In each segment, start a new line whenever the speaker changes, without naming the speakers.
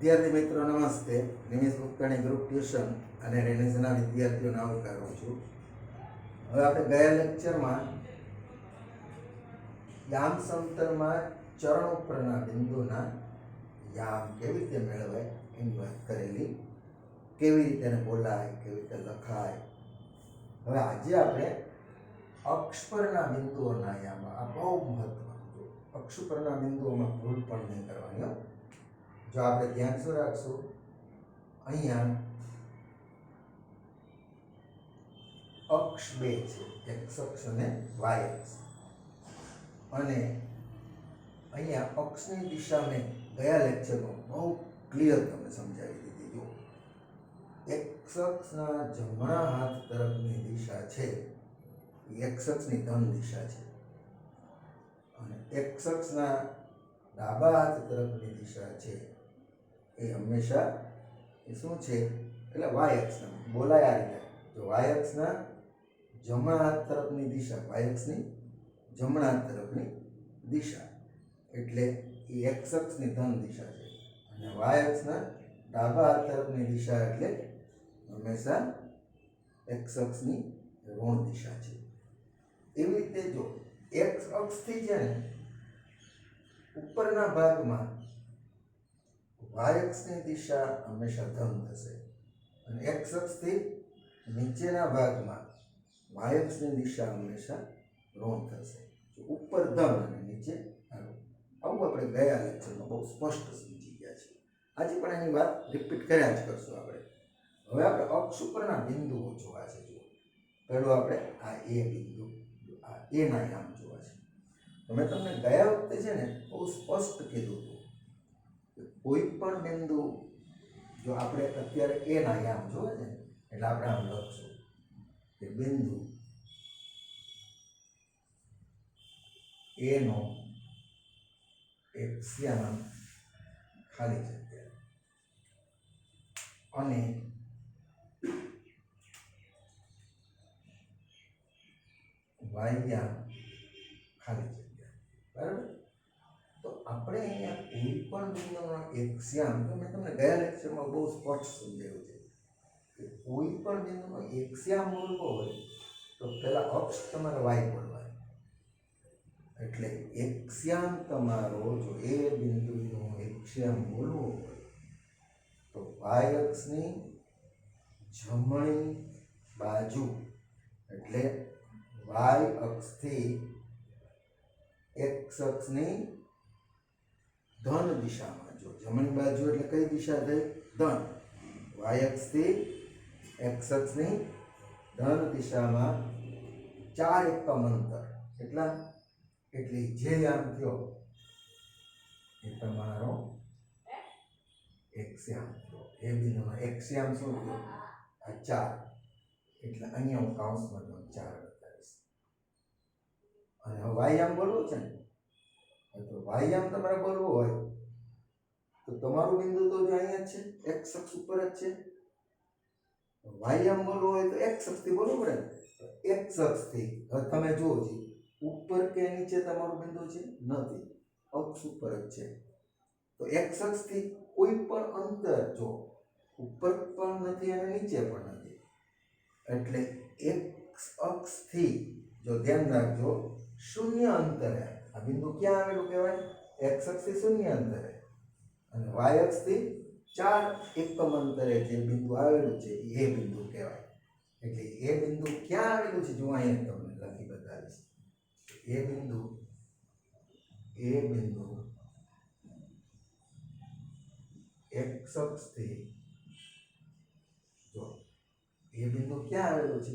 વિદ્યાર્થી મિત્રો નમસ્તે. નિમેશ ગુપ્તાણી ગ્રુપ ટ્યુશન અને રેનેસના વિદ્યાર્થીઓને આવકારું છું. હવે આપણે ગયા લેક્ચરમાં યામ સમતલમાં ચરણ ઉપરના બિંદુના યામ કેવી રીતે મેળવાય એની વાત કરેલી. કેવી રીતે એને બોલાય, કેવી રીતે લખાય. હવે આજે આપણે અક્ષ પરના બિંદુઓના યામ, આ બહુ મહત્વનું. અક્ષ પરના બિંદુઓમાં ભૂલ પણ નહીં કરવાની. જો આપણે ધ્યાન શું રાખશું, અહીંયા અક્ષ બે છે, એક્સ અક્ષ અને વાય અક્ષ, અને અહીંયા અક્ષની દિશા મેં ગયા લેક્ચરમાં બહુ ક્લિયર તમને સમજાવી દીધી. જો એક્સ અક્ષના જમણા હાથ તરફની દિશા છે એ એક્સ અક્ષની ધન દિશા છે, અને એક્સ અક્ષના ડાબા હાથ તરફની દિશા છે એ હંમેશા એ શું છે, એટલે વાય અક્ષના બોલાય આ રીતે. જો વાય અક્ષના જમણા હાથ તરફની દિશા, વાય અક્ષની જમણા હાથ તરફની દિશા એટલે એ એક્સ અક્ષની ધન દિશા છે, અને વાય અક્ષના ડાબા હાથ તરફની દિશા એટલે હંમેશા એક્સ અક્ષની ઋણ દિશા છે. એવી રીતે જો એક્સ અક્ષથી છે ને ઉપરના ભાગમાં વાય અક્ષની દિશા હંમેશા ધન થશે, અને એક્સ અક્ષથી નીચેના ભાગમાં વાય અક્ષની દિશા હંમેશા ઋણ થશે. ઉપર ધન અને નીચે ઋણ. આવું આપણે ગયા લેક્ચરમાં બહુ સ્પષ્ટ સમજી ગયા છીએ. આજે પણ એની વાત રિપીટ કર્યા જ કરશું આપણે. હવે આપણે અક્ષ ઉપરના બિંદુઓ જોવા છે. જુઓ, પહેલું આપણે આ એ બિંદુ, આ એના યામ જોવા છે. મેં તમને ગયા વખતે છે ને બહુ સ્પષ્ટ કીધું હતું કે કોઈ પણ બિંદુ જો આપણે અત્યારે એના યામ જોવે છે એટલે આપણે આમ લખશું કે બિંદુ એનો એક્સ્યામ ખાલી જગ્યા અને વાયયામ ખાલી જગ્યા. બરાબર? તો આપણે અહીંયા કોઈ પણ બિંદુનો એક્સ્યામ, તો મેં તમને ગયા લેક્ચરમાં બહુ સ્પષ્ટ સમજાવ્યું છે કે કોઈ પણ બિંદુનો એક્સ્યામ બોલવો હોય તો પહેલા અક્ષ તમારે વાય બોલવાનો. એટલે એક્સ્યામ તમારો જો એ બિંદુનો એક્સ્યામ બોલવો હોય તો વાય અક્ષની જમણી બાજુ એટલે વાય અક્ષથી એક્સ અક્ષની ધન દિશામાં. જો જમણી બાજુ એટલે કઈ દિશા થઈ? ધન. વાય અક્ષથી એક્સ અક્ષની ધન દિશામાં 4 એકમ અંતર. કેટલા? એટલે જે યામ થયો એ તમારો એક્સ્યામ થયો. એ બિંદુનો એક્સ્યામ શું થયો? આ 4. એટલે અહીંયા હું કાઉન્સમાં 4 બતાવીશ. અને હવે વાયયામ બોલવું છે ને, તો વાયયામ તમારે બોલવું હોય તો તમારું બિંદુ તો જો અહીંયા જ છે, એક્સ અક્ષ ઉપર જ છે. વાયયામ બોલવું હોય તો એક્સ અક્ષથી બોલવું પડે ને. એક્સ અક્ષથી હવે તમે જુઓ છો ઉપર કે નીચે તમારું બિંદુ છે? નથી, અક્ષ ઉપર જ છે. તો એક્સ અક્ષથી કોઈ પણ અંતર જો ઉપર પણ નથી અને નીચે પણ નથી, એટલે એક્સ અક્ષથી જો ધ્યાન રાખજો શૂન્ય અંતરે આ બિંદુ ક્યાં આવેલું કહેવાય? એક્સ અક્ષથી શૂન્ય અંતરે, અને વાય અક્ષથી 4 એકમ અંતરે જે બિંદુ આવેલું છે એ બિંદુ કહેવાય. એટલે એ બિંદુ ક્યાં આવેલું છે જો અહીંયા તમને લખી બતાવીશ. એ બિંદુ એક્સ અક્ષથી જો એ બિંદુ ક્યાં આવેલું છે?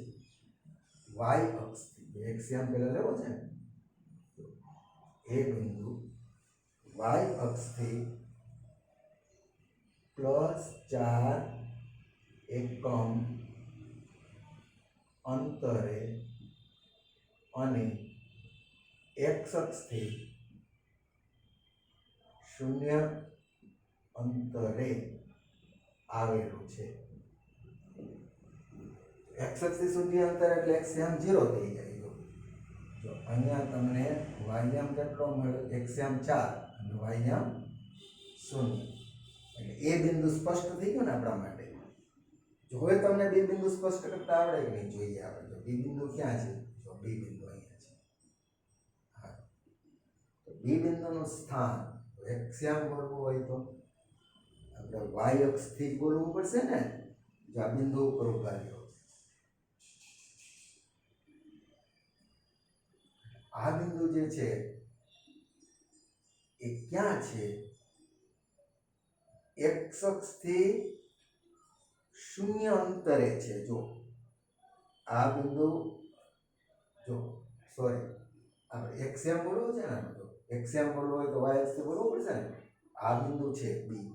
વાય અક્ષથી. એક્સ્યામ પહેલા લેવો છે ને. એ બિંદુ વાય અક્ષથી +4 એકમ અંતરે અને એક્સ અક્ષથી 0 અંતરે આવેલું છે. એક્સ અક્ષથી 0 અંતર એટલે એક્સ્યામ 0 થઈ જાય. જો અહીંયા તમને વાયયામ કેટલો મળ્યો? એક્સ્યામ 4 અને વાયયામ 0. એટલે એ બિંદુ સ્પષ્ટ થઈ ગયું ને આપણા માટે. જો હવે તમને બી બિંદુ સ્પષ્ટ કરતા આવડે કે નહીં જોઈએ આપણે. જો બી બિંદુ ક્યાં છે? જો બી બિંદુ અહીંયા છે. હા, તો બી બિંદુનું સ્થાન એક્સયામ બોલવું હોય તો આપણે વાય અક્ષથી બોલવું પડશે ને. જો આ બિંદુ ઉપર ઉભા રહ્યો, આ બિંદુ જે છે એ ક્યાં છે? એક્સ અક્ષથી 0 અંતરે છે. જો આ બિંદુ, જો સોરી, આપણે એક્સએમ બોલવું છે ને, તો એક્સએમ બોલવું હોય તો વાય અક્ષથી બોલવું પડશે ને. આ બિંદુ છે બી,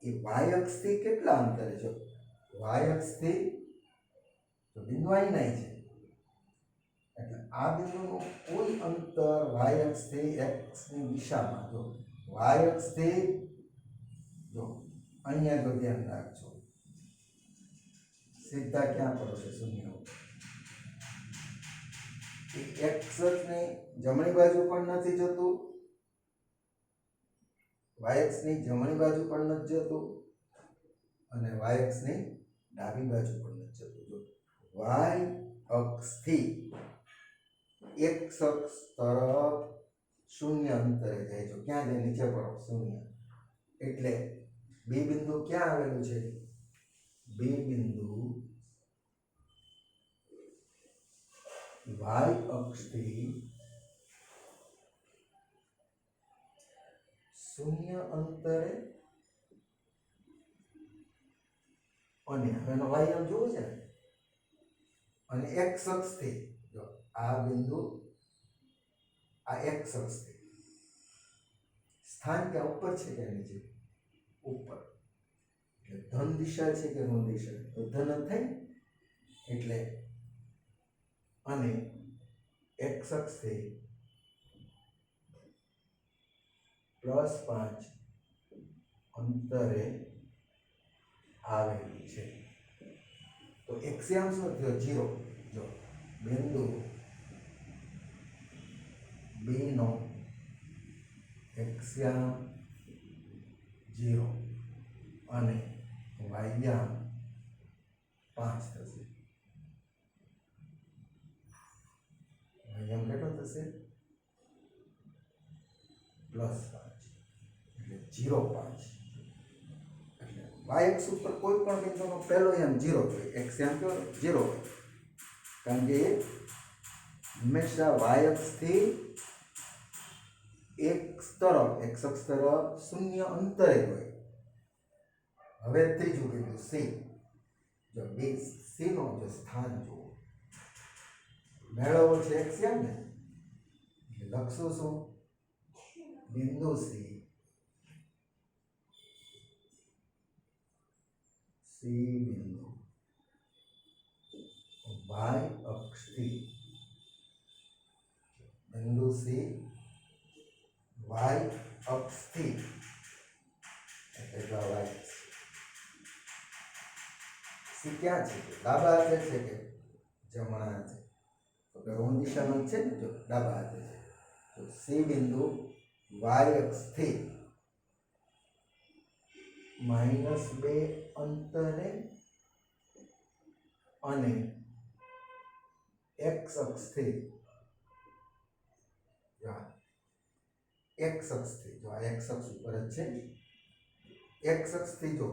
એ વાય અક્ષથી કેટલા અંતરે છે? વાય અક્ષથી, તો બિંદુ અહીં છે, એટલે આ બિંદુનું કુલ અંતર વાય અક્ષથી એક્સની દિશામાં, જો વાય અક્ષથી, જો અહીંયા જો ધ્યાન રાખજો, સીધા ક્યાં પડો છે? 0 ઉપર. એક્સ અક્ષની જમણી બાજુ પણ નથી જતું, વાય અક્ષની જમણી બાજુ પણ નથી જતું, અને વાય અક્ષની ડાબી બાજુ પણ નથી જતું. જો વાય અક્ષથી એક્સ અક્ષ તરફ 0 અંતરે જાય. જો ક્યાં જાય? નીચે પડો 0. એટલે બી બિંદુ ક્યાં આવેલું છે? બી બિંદુ વાય અક્ષથી 0 અંતરે, અને એનો વાય આમ જોવું છે, અને એક્સ અક્ષથી, જો આ બિંદુ, આ એક્સ અક્ષથી સ્થાન ક્યાં ઉપર છે કે નીચે? ઉપર. એટલે ધન દિશા છે કે ઋણ દિશા? તો ધન જ થાય. એટલે અને એક્સ અક્ષથી +5 અંતરે આવેલું છે. તો એક્સયામ શું થયો? 0. જો બિંદુ બી નો એક્સયામ 0 અને વાયયામ 5 થશે. વાયયામ કેટલો થશે? +5, એટલે 0.5. એટલે વાય અક્ષ ઉપર કોઈ પણ બિંદુનો પહેલો યામ 0 હોય, એક્સ યામ તો 0 હોય, કારણ કે હંમેશા વાય અક્ષથી એક્સ અક્ષ તરફ 0 અંતરે હોય. હવે ત્રીજું બિંદુ સી. જો બી સી નો જો સ્થાન જુઓ, મેળવવો છે એક્સ યામ ને, એટલે લખશું શું? બિંદુ સી, સી બિંદુ વાય અક્ષથી, બિંદુ સી વાય અક્ષથી, એટલે વાય અક્ષ. સી ક્યાં છે? ડાબા હાથે છે કે જમણા હાથે? તો કે ઋણ દિશામાં છે ને, જો ડાબા હાથે છે. તો સી બિંદુ વાય અક્ષથી -2 અંતરે અને એક્સ અક્ષથી, એક્સ અક્ષથી, જો આ એક્સ અક્ષ ઉપર જ છે, એક્સ અક્ષથી જો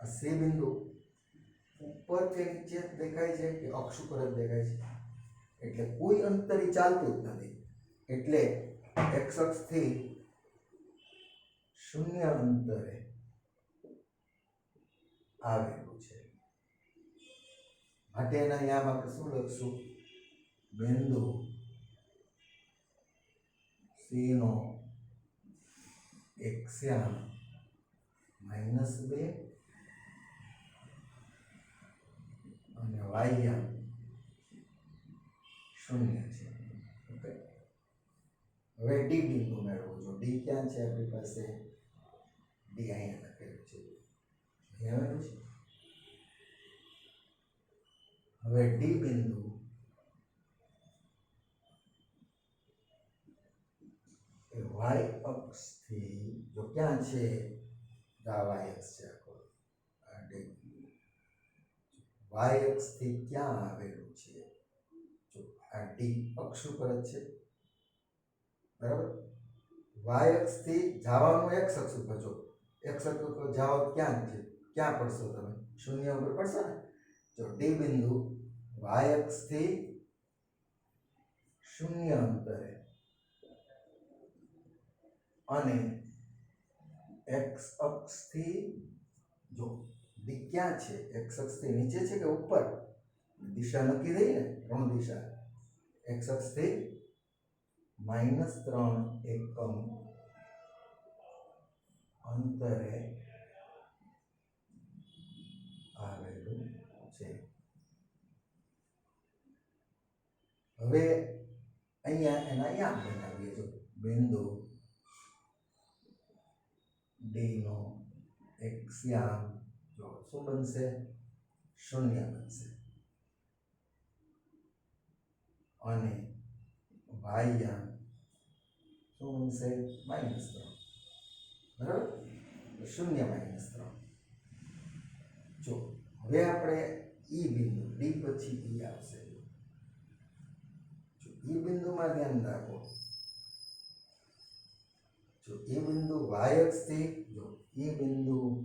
આ સી બિંદુ ઉપર કે નીચે દેખાય છે કે અક્ષ ઉપર જ દેખાય છે? એટલે કોઈ અંતર ચાલતું જ નથી. એટલે એક્સ અક્ષથી 0 અંતરે આવેલું છે. માટે એના યામ આપણે શું લખશું? બિંદુ સી નો એક્સયામ -2 અને વાયયામ 0 છે. ઓકે, હવે ડી બિંદુ મેળવો. જો ડી ક્યાં છે આપણી પાસે? ડી અહીંયા લખેલું છે, અહીંયા આવેલું છે. હવે ડી બિંદુ એ વાય અક્ષથી, જો ક્યાં છે? આ y અક્ષ છે આખો આ ડી y અક્ષથી ક્યાં આવેલું છે જો આ ડી અક્ષ ઉપર જ છે બરાબર y અક્ષથી જવાનું x અક્ષ ઉપર જો x અક્ષ ઉપર જાઓ ક્યાં છે ક્યાં પડશો તમે શૂન્ય ઉપર પડશો ને જો ડી બિંદુ y અક્ષથી શૂન્ય અંતરે અને x અક્ષથી જો ડી ક્યાં છે x અક્ષથી નીચે છે કે ઉપર દિશા નક્કી થઈ ને ત્રણ દિશા x અક્ષથી -3 એકમ અંતરે આવેલું છે હવે અહીંયા એના યામ બનાવીએ જો બિંદુ ડી નો x યામ જો શું બનશે શૂન્ય બનશે અને y યામ શું બનશે -3 બરાબર શૂન્ય -3 જો હવે આપણે ઈ બિંદુ ડી પછી ઈ આવશે જો ઈ બિંદુમાં ધ્યાન રાખો જો ઈ બિંદુ y અક્ષથી જો ઈ બિંદુ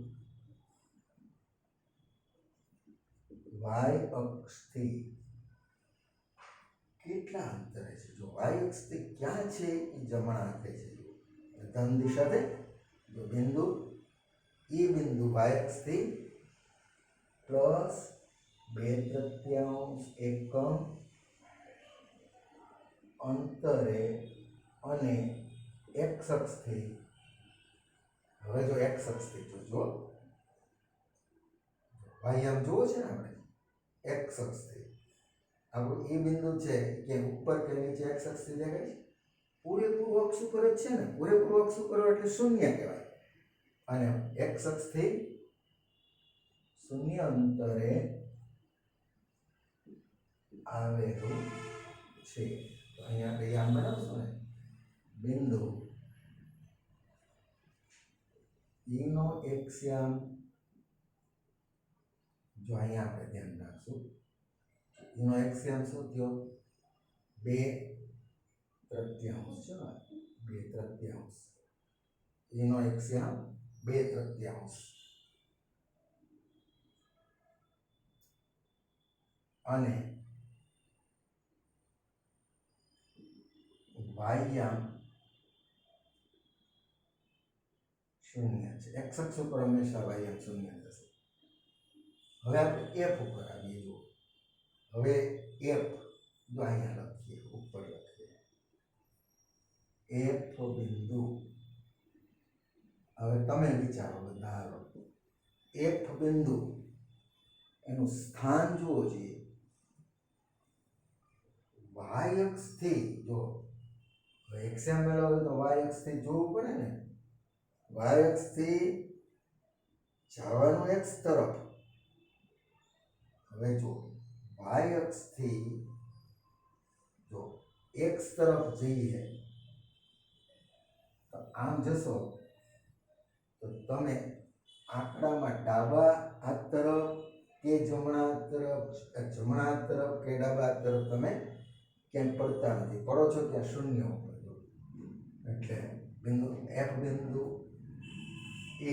y અક્ષથી કેટલા અંતરે છે જો y અક્ષથી ક્યાં છે એ જમણા હાથે છે ધન દિશા છે જો બિંદુ ઈ બિંદુ y અક્ષથી +2/3 એકમ અંતરે અને x અક્ષથી હવે જો x અક્ષથી જો y આમ જુઓ છે ને આપણે x અક્ષથી આપણું એ બિંદુ છે કે ઉપર કે નીચે x અક્ષથી દેખાય છે પૂરેપૂરું અક્ષ ઉપર જ છે ને પૂરેપૂરું અક્ષ ઉપર એટલે શૂન્ય કહેવાય અને x અક્ષથી શૂન્ય અંતરે આવેલું છે તો અહીંયા આપણે યામ બનાવશું ને બિંદુ ઈ નો x યામ જો અહીંયા આપણે ધ્યાન રાખશું ઈ નો x યામ શું થયો 2/3 છે ને 2/3 ઈ નો x યામ 2/3 અને y યામ શૂન્ય છે x અક્ષ ઉપર હંમેશા y યામ શૂન્ય થશે હવે આપણે f ઉપર આવીએ જો હવે f જો અહીંયા લખીએ ઉપર લખીએ f બિંદુ હવે તમે વિચારો બધા હાલો f બિંદુ એનું સ્થાન જુઓ જોઈએ y અક્ષથી જો x યામ મેળવવું તો y અક્ષથી જોવું પડે ને y અક્ષથી જવાનું x તરફ હવે જો y અક્ષથી જો x તરફ જઈએ તો આમ જશો તો તમે આંકડામાં ડાબા હાથ તરફ કે જમણા હાથ તરફ કે ડાબા હાથ તરફ તમે કેમ પડતા નથી પડો છો ત્યાં શૂન્ય ઉપર એટલે બિંદુ f બિંદુ એ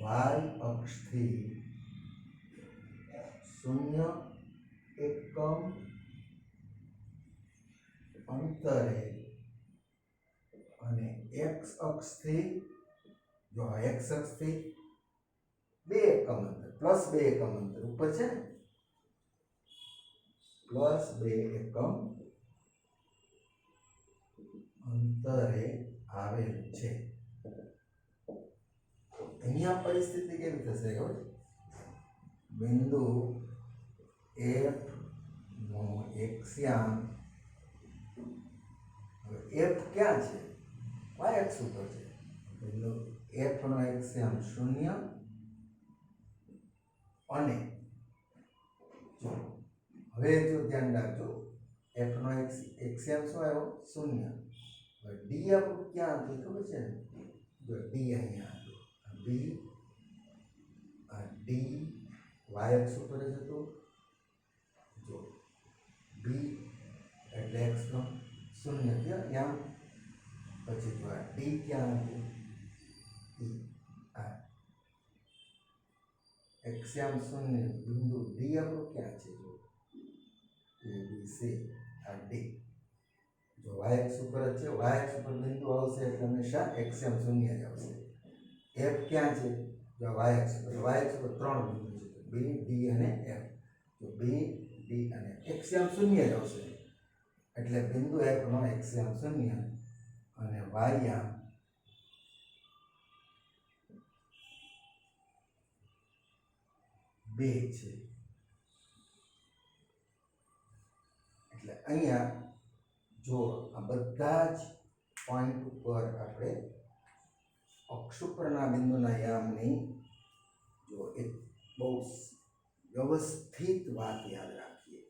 y અક્ષથી શૂન્ય એકમ અંતરે અને x અક્ષથી જો x અક્ષથી 2 એકમ અંતર +2 એકમ અંતર ઉપર છે ને +2 એકમ અંતરે આવેલું છે અહીંયા પરિસ્થિતિ કેવી થશે ખબર બિંદુ f નો x યામ f ક્યાં છે y અક્ષ ઉપર છે બિંદુ f નો x યામ શૂન્ય અને જો હવે જો ધ્યાન રાખજો f નો x યામ શું આવ્યો શૂન્ય ડી આપણું ક્યાં હતું ખબર છે ને? જો ડી અહીંયા હતું, બી આ ડી વાય અક્ષ ઉપર જ હતું. જો બી એટલે એક્સનો શૂન્ય ક્યાં યામ. પછી જો આ ડી ક્યાં હતું? આ એક્સ્યામ શૂન્ય બિંદુ ડી આપણું ક્યાં છે? જો એ બી સી આ ડી. જો વાય એક્સ ઉપર જ છે, વાય એક્સ ઉપર બિંદુ આવશે એટલે હંમેશા એક્સ્યામ શૂન્ય જ આવશે. એફ ક્યાં છે? જો વાય એક્સ ઉપર, વાય એક્સ ઉપર 3 બિંદુ છે, બી ડી અને એફ. તો બી ડી અને એક્સ્યામ શૂન્ય જ આવશે એટલે બિંદુ એફ નો એક્સ્યામ શૂન્ય અને વાયયામ બે છે. એટલે અહીંયા જો આ બધા જ પોઈન્ટ ઉપર આપણે અક્ષ ઉપરના બિંદુના યામની જો એક બહુ વ્યવસ્થિત વાત યાદ રાખીએ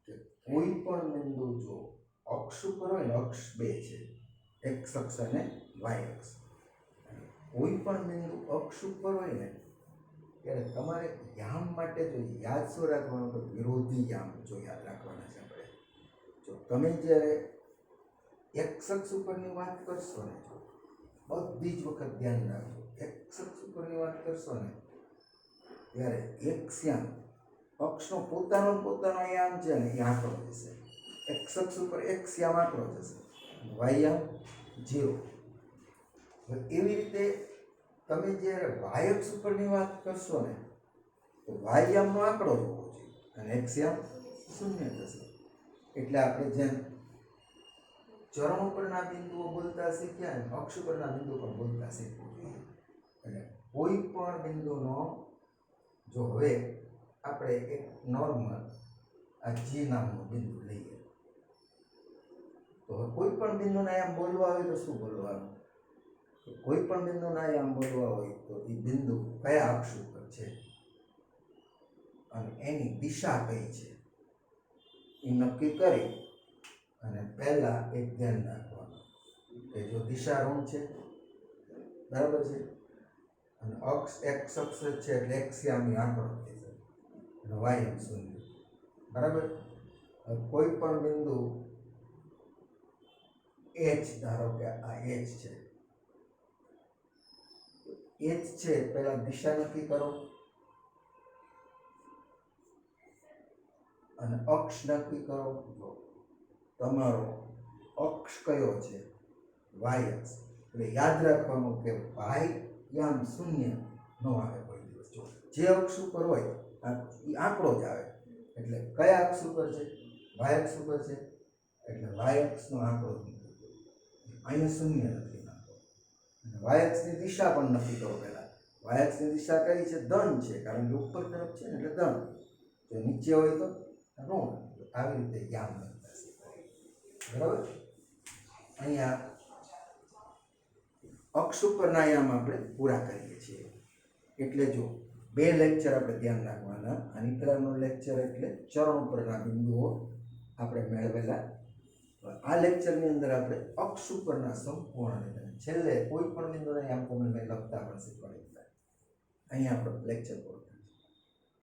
કે કોઈ પણ બિંદુ જો અક્ષ ઉપર હોય ને, અક્ષ બે છે, એક્સ અક્ષ અને વાય અક્ષ. કોઈ પણ બિંદુ અક્ષ ઉપર હોય ને ત્યારે તમારે યામ માટે જો યાદ શું રાખવાનું, તો વિરોધી યામ જો યાદ રાખવાના છે આપણે. જો તમે જ્યારે એક્સ અક્ષ ઉપરની વાત કરશો ને, બધી જ વખત ધ્યાન રાખજો, એક્સ અક્ષ ઉપરની વાત કરશો ને ત્યારે એક્સ્યામ અક્ષનો પોતાનો યામ છે ને એ આંકડો જશે. એક્સ અક્ષ ઉપર એક્સ્યામ આંકડો જશે, વાયયામ 0. એવી રીતે તમે જ્યારે વાય અક્ષ ઉપરની વાત કરશો ને તો વાયયામનો આંકડો હોવો જોઈએ અને એક્સ્યામ શૂન્ય થશે. એટલે આપણે જેમ ચરણ ઉપરના બિંદુઓ બોલતા શીખ્યા ને, અક્ષ ઉપરના બિંદુ પણ બોલતા શીખવું જોઈએ. એટલે કોઈ પણ બિંદુનો જો હવે આપણે એક નોર્મલ આ જી નામનું બિંદુ લઈએ તો કોઈ પણ બિંદુના આમ બોલવા હોય તો શું બોલવાનું? કોઈ પણ બિંદુના આમ બોલવા હોય તો એ બિંદુ કયા અક્ષ ઉપર છે અને એની દિશા કઈ છે એ નક્કી કરી અને પહેલા એક ધ્યાન રાખવાનું કે જો દિશા ઋણ છે, બરાબર છે, અને અક્ષ એક્સ અક્ષ છે એટલે એક્સ્યામી આંકડો થશે અને વાયમ શૂન્ય, બરાબર. કોઈ પણ બિંદુ એચ, ધારો કે આ એચ છે, એચ છે પહેલા દિશા નક્કી કરો અને અક્ષ નક્કી કરો. જો તમારો અક્ષ કયો છે? વાય અક્ષ. એટલે યાદ રાખવાનું કે વાય યામ શૂન્ય ન આવે કોઈ દિવસ. જો જે અક્ષ ઉપર હોય એ આંકડો જ આવે. એટલે કયા અક્ષ ઉપર છે? વાય અક્ષ ઉપર છે એટલે વાય અક્ષનો આંકડો અહીંયા શૂન્ય નથી નાખો. અને વાય અક્ષની દિશા પણ નક્કી કરો પહેલા. વાય અક્ષની દિશા કઈ છે? ધન છે, કારણ કે ઉપર તરફ છે ને એટલે ધન. જો નીચે હોય તો ઋણ. આવી રીતે યામ લખતા શીખવાય, બરાબર. અહીંયા અક્ષ ઉપરના યામ આપણે પૂરા કરીએ છીએ. એટલે જો 2 લેક્ચર આપણે ધ્યાન રાખવાના. અનિત્રાનો લેક્ચર એટલે ચરણ ઉપરના બિંદુઓ આપણે મેળવેલા. આ લેક્ચરની અંદર આપણે અક્ષ ઉપરના સંપૂર્ણ રીતે છેલ્લે કોઈ પણ બિંદુને યામ કોમલભાઈ લખતા પણ શીખવાડી દીધા. અહીંયા આપણો લેક્ચર પૂરો.